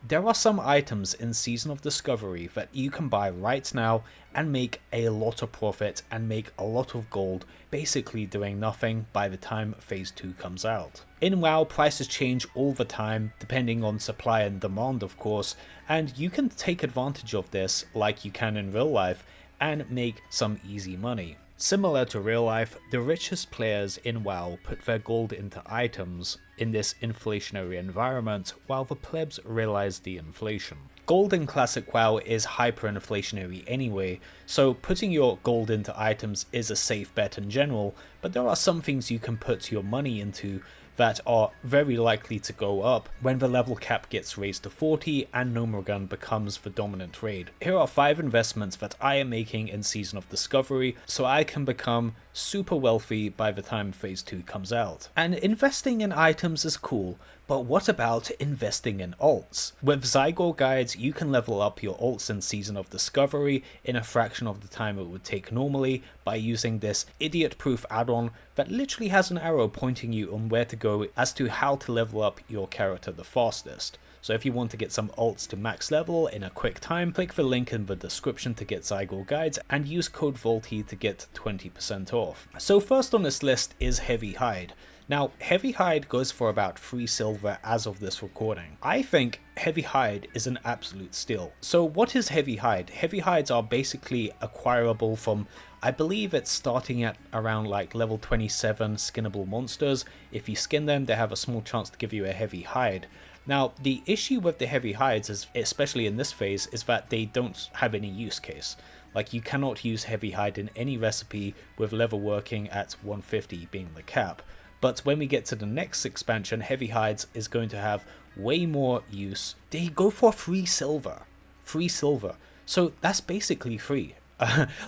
There are some items in Season of Discovery that you can buy right now and make a lot of profit and make a lot of gold, basically doing nothing by the time Phase 2 comes out. In WoW, prices change all the time, depending on supply and demand of course, and you can take advantage of this like you can in real life and make some easy money. Similar to real life, the richest players in WoW put their gold into items in this inflationary environment, while the plebs realize the inflation. Gold in Classic WoW is hyperinflationary anyway, so putting your gold into items is a safe bet in general, but there are some things you can put your money into that are very likely to go up when the level cap gets raised to 40 and Gnomeregan becomes the dominant raid. Here are 5 investments that I am making in Season of Discovery so I can become super wealthy by the time Phase 2 comes out. And investing in items is cool, but what about investing in alts? With Zygor guides, you can level up your alts in Season of Discovery in a fraction of the time it would take normally by using this idiot-proof add-on that literally has an arrow pointing you on where to go as to how to level up your character the fastest. So if you want to get some alts to max level in a quick time, click the link in the description to get Zygor guides and use code VOLTY to get 20% off. So first on this list is Heavy Hide. Now, Heavy Hide goes for about 3 silver as of this recording. I think Heavy Hide is an absolute steal. So what is Heavy Hide? Heavy Hides are basically acquirable from, I believe it's starting at around like level 27 skinnable monsters. If you skin them, they have a small chance to give you a Heavy Hide. Now, the issue with the Heavy Hides, is, especially in this phase, is that they don't have any use case. Like, you cannot use Heavy Hide in any recipe with level working at 150 being the cap. But when we get to the next expansion, Heavy Hides is going to have way more use. They go for 3 silver. 3 silver. So that's basically free.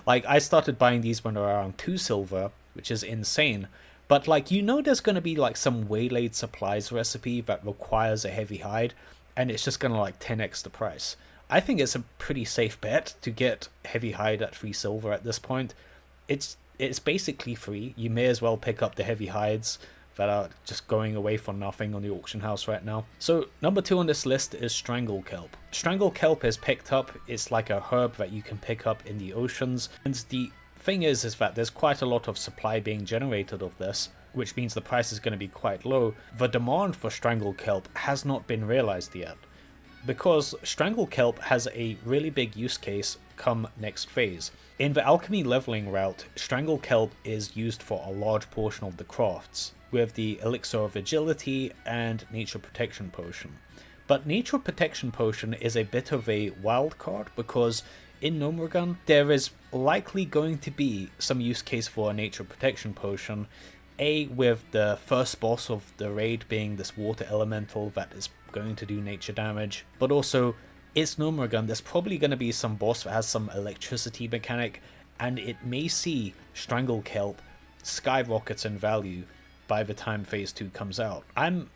Like, I started buying these when they were around 2 silver, which is insane. But like, you know, there's going to be like some Waylaid Supplies recipe that requires a Heavy Hide, and it's just going to like 10x the price. I think it's a pretty safe bet to get Heavy Hide at 3 silver at this point. It's basically free. You may as well pick up the Heavy Hides that are just going away for nothing on the auction house right now. So number 2 on this list is Strangle Kelp. Strangle Kelp is picked up. It's like a herb that you can pick up in the oceans. And the thing is that there's quite a lot of supply being generated of this, which means the price is going to be quite low. The demand for Strangle Kelp has not been realized yet, because Strangle Kelp has a really big use case come next phase. In the alchemy leveling route, Strangle Kelp is used for a large portion of the crafts, with the Elixir of Agility and Nature Protection Potion. But Nature Protection Potion is a bit of a wild card, because in Gnomeregan there is likely going to be some use case for a Nature Protection Potion, with the first boss of the raid being this water elemental that is going to do nature damage, but also it's Gnomeregan, there's probably going to be some boss that has some electricity mechanic, and it may see Strangle Kelp skyrockets in value by the time Phase 2 comes out. I'm,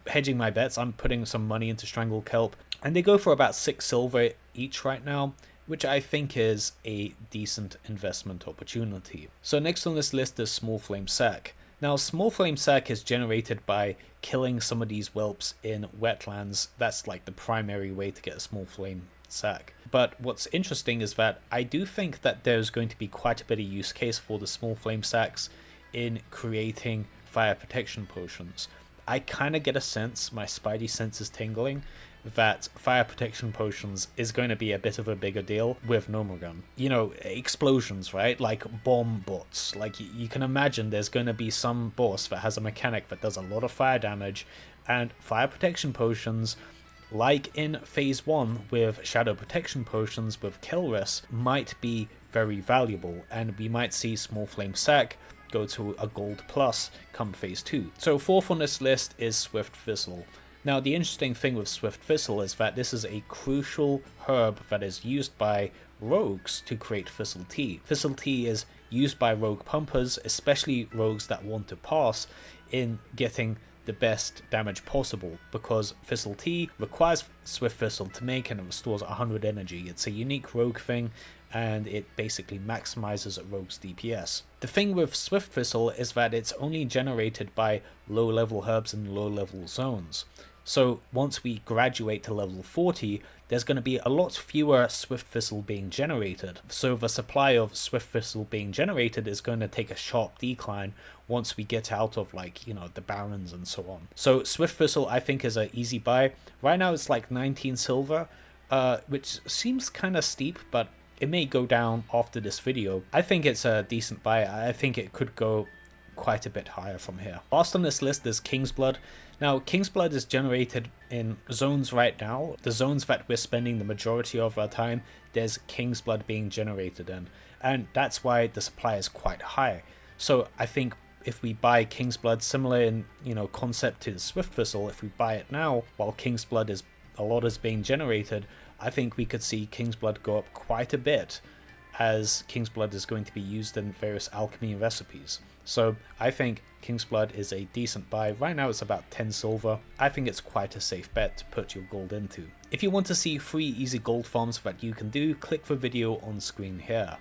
hedging my bets. I'm putting some money into Strangle Kelp, and they go for about 6 silver each right now, which I think is a decent investment opportunity. So next on this list is Small Flame Sac. Now, Small Flame Sac is generated by killing some of these whelps in wetlands. That's like the primary way to get a Small Flame Sac. But what's interesting is that I do think that there's going to be quite a bit of use case for the Small Flame Sacs in creating fire protection potions. I kind of get a sense, my spidey sense is tingling, that fire protection potions is going to be a bit of a bigger deal with Gnomeregan. Explosions, right? Like bomb bots. Like, you can imagine there's going to be some boss that has a mechanic that does a lot of fire damage, and fire protection potions, like in Phase 1 with Shadow Protection Potions with Kelris, might be very valuable, and we might see Small Flame Sac go to a gold plus come Phase 2. So 4th on this list is Swift Thistle. Now, the interesting thing with Swift Thistle is that this is a crucial herb that is used by rogues to create Thistle Tea. Thistle Tea is used by rogue pumpers, especially rogues that want to pass, in getting the best damage possible, because Thistle Tea requires Swift Thistle to make, and it restores 100 energy. It's a unique rogue thing, and it basically maximizes a rogue's DPS. The thing with Swift Thistle is that it's only generated by low level herbs in low level zones. So once we graduate to level 40, there's going to be a lot fewer Swift Thistle being generated. So the supply of Swift Thistle being generated is going to take a sharp decline once we get out of, like, you know, the Barrens and so on. So Swift Thistle, I think, is an easy buy. Right now it's like 19 silver, which seems kind of steep, but it may go down after this video. I think it's a decent buy. I think it could go quite a bit higher from here. Last on this list is Kingsblood. Now, Kingsblood is generated in zones right now. The zones that we're spending the majority of our time, there's Kingsblood being generated in, and that's why the supply is quite high. So I think if we buy Kingsblood, similar in, you know, concept to the Swift Thistle, if we buy it now while Kingsblood is a lot is being generated, I think we could see Kingsblood go up quite a bit, as Kingsblood is going to be used in various alchemy recipes. So I think Kingsblood is a decent buy. Right now it's about 10 silver. I think it's quite a safe bet to put your gold into. If you want to see 3 easy gold farms that you can do, click the video on screen here.